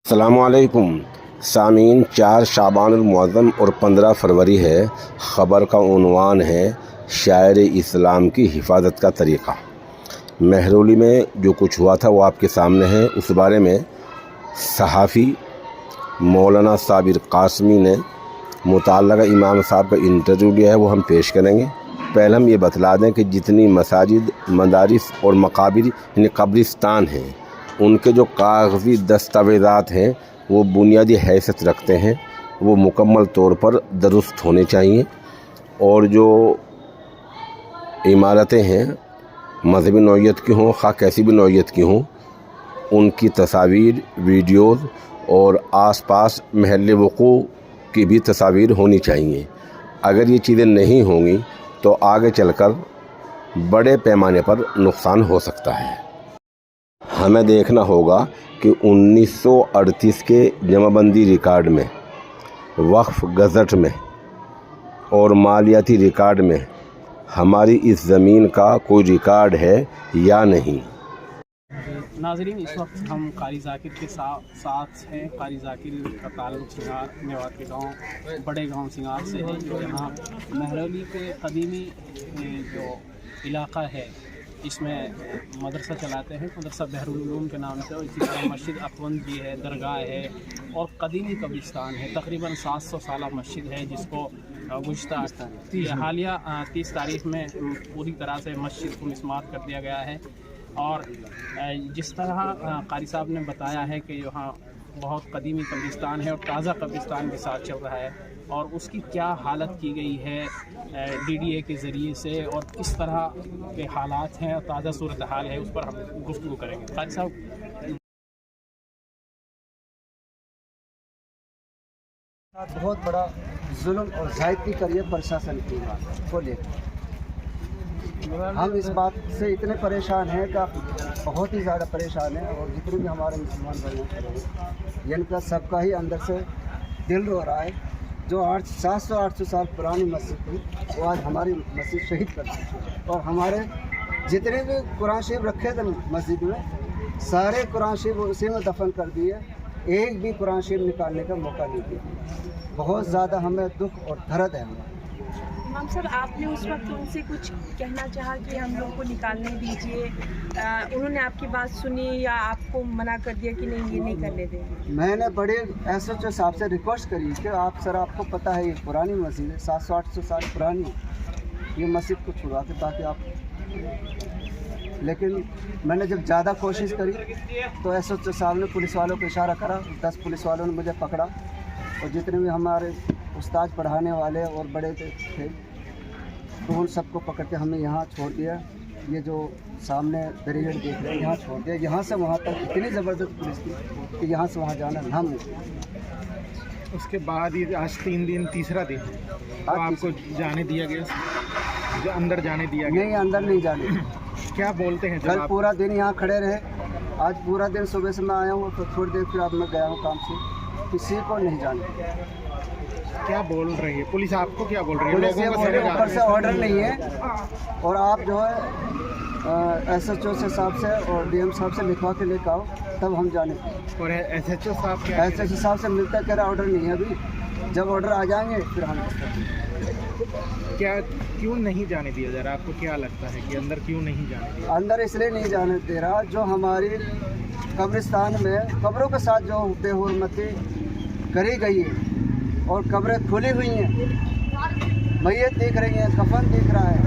अस्सलामुअलैकुम सामीन। 4 शाबानुल मुअज़्ज़म और 15 फरवरी है। ख़बर का उन्वान है शायर इस्लाम की हिफाजत का तरीक़ा। महरौली में जो कुछ हुआ था वो आपके सामने है। उस बारे में सहाफ़ी मौलाना साबिर कासमी ने मुतल्लिक़ा इमाम साहब का इंटरव्यू लिया है, वो हम पेश करेंगे। पहले हम ये बतला दें कि जितनी मसाजिद, मदारिस और मकाबिर यानी कब्रिस्तान हैं, उनके जो कागज़ी दस्तावेज़ात हैं वो बुनियादी हैसियत रखते हैं, वो मुकम्मल तौर पर दुरुस्त होने चाहिए। और जो इमारतें हैं मज़हबी नौइयत की हों, ख़ा कैसी भी नौइयत की हों, उनकी तस्वीर, वीडियोज़ और आसपास महल वक़ू की भी तस्वीर होनी चाहिए। अगर ये चीज़ें नहीं होंगी तो आगे चलकर बड़े पैमाने पर नुकसान हो सकता है। हमें देखना होगा कि 1938 के जमाबंदी रिकॉर्ड में, वक्फ गज़ट में और मालियाती रिकॉर्ड में हमारी इस ज़मीन का कोई रिकॉर्ड है या नहीं। नाज़रीन, इस वक्त हम कारी ज़ाकिर के साथ हैं। कारी ज़ाकिर का ताल्लुक़ सिंगार मेवात के गांव बड़े गांव सिंगार से है, जो यहाँ महरौली के कदीमी जो इलाक़ा है इसमें मदरसा चलाते हैं। मदरसा बहरुल उलूम के नाम से, और इसी तरह मस्जिद अखवंद भी है, दरगाह है और कदीमी कब्रिस्तान है। तकरीबन 700 साला मस्जिद है, जिसको गुज़श्ता हालिया 30 तारीख में पूरी तरह से मस्जिद को मिस्मार कर दिया गया है। और जिस तरह कारी साहब ने बताया है कि यहाँ बहुत कदीमी कब्रिस्तान है और ताज़ा कब्रिस्तान के साथ चल रहा है, और उसकी क्या हालत की गई है DDA के ज़रिए से और किस तरह के हालात हैं और ताज़ा सूरत हाल है, उस पर हम गुफ्तगू करेंगे। कारी साहब, बहुत बड़ा जुल्म और ज़्यादती करिए प्रशासन की बात को लेकर हम इस बात से इतने परेशान हैं कि बहुत ही ज़्यादा परेशान हैं। और जितने भी हमारे मुसलमान भाई हैं, इनका सबका ही अंदर से दिल रो रहा है। जो 700-800 साल पुरानी मस्जिद थी वो आज हमारी मस्जिद शहीद कर दी। और हमारे जितने भी कुरान शरीफ रखे थे मस्जिद में, सारे कुरान शरीफ उसी में दफन कर दिए। एक भी कुरान शरीफ निकालने का मौका नहीं दिया। बहुत ज़्यादा हमें दुख और दर्द है। इमाम साहब, आपने उस वक्त उनसे कुछ कहना चाहा कि हम लोग को निकालने दीजिए, उन्होंने आपकी बात सुनी या आपको मना कर दिया कि नहीं, ये नहीं करने देंगे? मैंने बड़े SHO साहब से रिक्वेस्ट करी कि आप सर, आपको पता है ये पुरानी मस्जिद है, 700-800 साल पुरानी, ये मस्जिद को छुड़ा के ताकि आप। लेकिन मैंने जब ज़्यादा कोशिश करी तो SHO साहब ने पुलिस वालों को इशारा करा, 10 पुलिस वालों ने मुझे पकड़ा। और जितने भी हमारे उस्ताद पढ़ाने वाले और बड़े थे तो उन सबको पकड़ के हमें यहाँ छोड़ दिया। ये जो सामने बैरिकेड देख रहे हैं, यहाँ छोड़ दिया। यहाँ से वहाँ तक इतनी ज़बरदस्त पुलिस थी कि यहाँ से वहाँ जाना नामुमकिन। उसके बाद ये आज 3 दिन, तीसरा दिन तो आपको जाने दिया गया, जो अंदर जाने दिया गया? नहीं, अंदर नहीं जाने। क्या बोलते हैं? कल पूरा दिन यहाँ खड़े रहे, आज पूरा दिन सुबह से मैं आया हूँ तो थोड़ी देर फिर अब मैं गया हूँ काम से, किसी को नहीं जाने। क्या बोल रही है पुलिस? आपको क्या बोल रही है? पुलिस ये बोल रही है ऊपर से ऑर्डर नहीं है, और आप जो है SHO से साहब से और DM साहब से लिखवा के लेकर आओ, तब हम जाने। और SHO साहब SHO साहब से मिलता कह रहा ऑर्डर नहीं है अभी, जब ऑर्डर आ जाएंगे फिर हम। क्या क्यों नहीं जाने दिया जा रहा? आपको क्या लगता है कि अंदर क्यों नहीं जाने दिया? अंदर इसलिए नहीं जाने दे रहा, जो हमारी कब्रिस्तान में कब्रों के साथ जो बेहुरमती करी गई है और कब्रें खुली हुई हैं, मैयत दिख रही हैं, कफन दिख रहा है,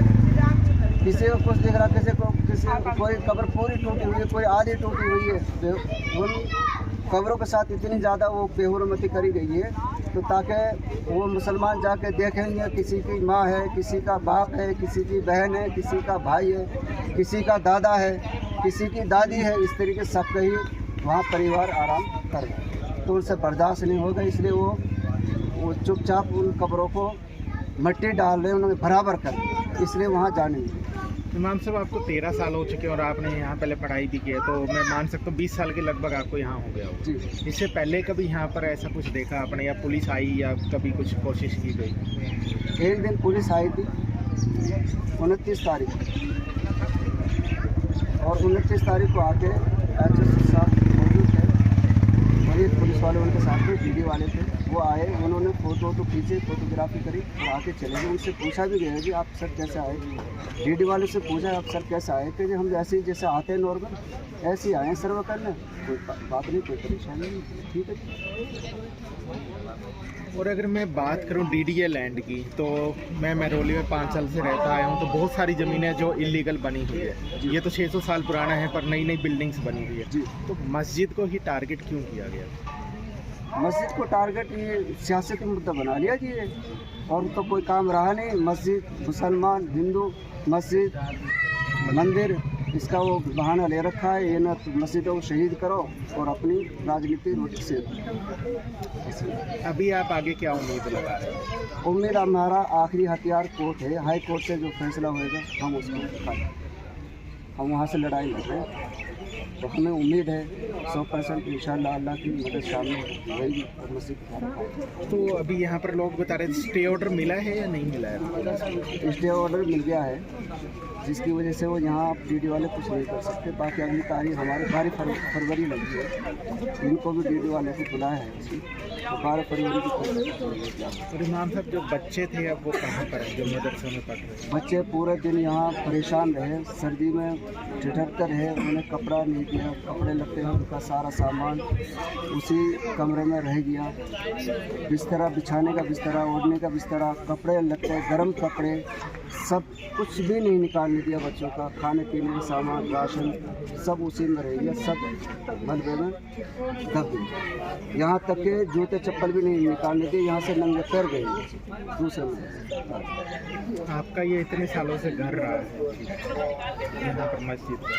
किसी को कुछ दिख रहा, किसी को कोई कब्र पूरी टूटी हुई है, कोई आधी टूटी हुई है। उन कब्रों के साथ इतनी ज़्यादा वो बेहुरमती करी गई है तो ताकि वो मुसलमान जाके देखेंगे, किसी की माँ है, किसी का बाप है, किसी की बहन है, किसी का भाई है, किसी का दादा है, किसी की दादी है, इस तरीके सबका ही वहाँ परिवार आराम कर रहे हैं। तो उनसे बर्दाश्त नहीं होगा, इसलिए वो चुपचाप उन कब्रों को मिट्टी डाल रहे हैं, उन्होंने बराबर कर, इसलिए वहाँ जाने नहीं। इमाम साहब, आपको 13 साल हो चुके हैं और आपने यहाँ पहले पढ़ाई भी की है, तो मैं मान सकता हूँ 20 साल के लगभग आपको यहाँ हो गया हो। जी। इससे पहले कभी यहाँ पर ऐसा कुछ देखा आपने, या पुलिस आई या कभी कुछ कोशिश की गई? एक दिन पुलिस आई थी 29 तारीख, और 29 तारीख को आके SHO साहब मौजूद थे और एक पुलिस वाले उनके साथ में डीडी वाले थे, वो आए, उन्होंने फ़ोटो तो खींचे, फोटोग्राफी करी और आके चले गए। उनसे पूछा भी गया कि आप सर कैसे आए, डीडी वाले से पूछा आप सर कैसे आए, कि हम जैसे आते हैं नॉर्मल ऐसे ही आए हैं सर्वे करने, कोई बात नहीं, कोई परेशानी नहीं, ठीक है। और अगर मैं बात करूं डीडीए लैंड की, तो मैं महरौली में 5 साल से रहता आया हूं, तो बहुत सारी ज़मीनें जो इलीगल बनी हुई है। ये तो 600 साल पुराना है, पर नई नई बिल्डिंग्स बनी हुई है जी। तो मस्जिद को ही टारगेट क्यों किया गया? मस्जिद को टारगेट ये सियासत मुद्दा बना लिया जी ये, और तो कोई काम रहा नहीं। मस्जिद मुसलमान हिंदू मस्जिद मंदिर इसका वो बहाना ले रखा है, ये ना तो मस्जिदों को शहीद करो और अपनी राजनीति रोटी से। अभी आप आगे क्या उम्मीद लगा रहे हैं? उम्मीद हमारा आखिरी हथियार कोर्ट है, हाई कोर्ट से जो फैसला होएगा हम उसको खाएं। हम वहाँ से लड़ाई लड़ रहे हैं, तो हमें उम्मीद है 100% इंशाअल्लाह अल्लाह की मदद शामिल रहेगी और मस्जिद। तो अभी यहाँ पर लोग बता रहे स्टे ऑर्डर मिला है या नहीं मिला है? स्टे ऑर्डर मिल गया है, जिसकी वजह से वो यहाँ डीडी वाले कुछ नहीं कर सकते। बाकी अगली तारीख हमारे 12 फरवरी लगी है, इनको भी डीडी वाले को बुलाया है इसी, तो 12 फरवरी की। और इमाम साहब जो बच्चे थे अब वो कहाँ पर हैं जो मदरसों में पढ़ रहे हैं? बच्चे पूरे दिन यहाँ परेशान रहे, सर्दी में ठिठुरते रहे, उन्हें कपड़ा नहीं दिया, कपड़े लगते हैं उनका सारा सामान उसी कमरे में रह गया। बिस्तरा बिछाने का बिस्तरा, ओढ़ने का बिस्तरा, कपड़े लगते, गर्म कपड़े, सब कुछ भी नहीं निकालने दिया बच्चों का। खाने पीने का सामान राशन सब उसी में रह गया, सब मलबे में दब गए। यहाँ तक के जूते चप्पल भी नहीं निकालने दिए, यहाँ से नंगे पैर गए दूसरे में। आपका ये इतने सालों से घर रहा है यहाँ पर मस्जिद का,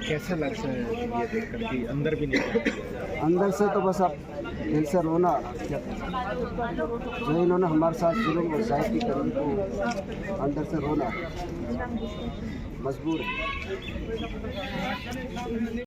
कैसा लगता है ये देख कर कि अंदर भी नहीं? अंदर से तो बस आप दिल से रोना आ रहा है। जो इन्होंने हमारे साथ जुल्म और ज़्यादती करी, तो अंदर से रोना आ रहा है। मजबूर है।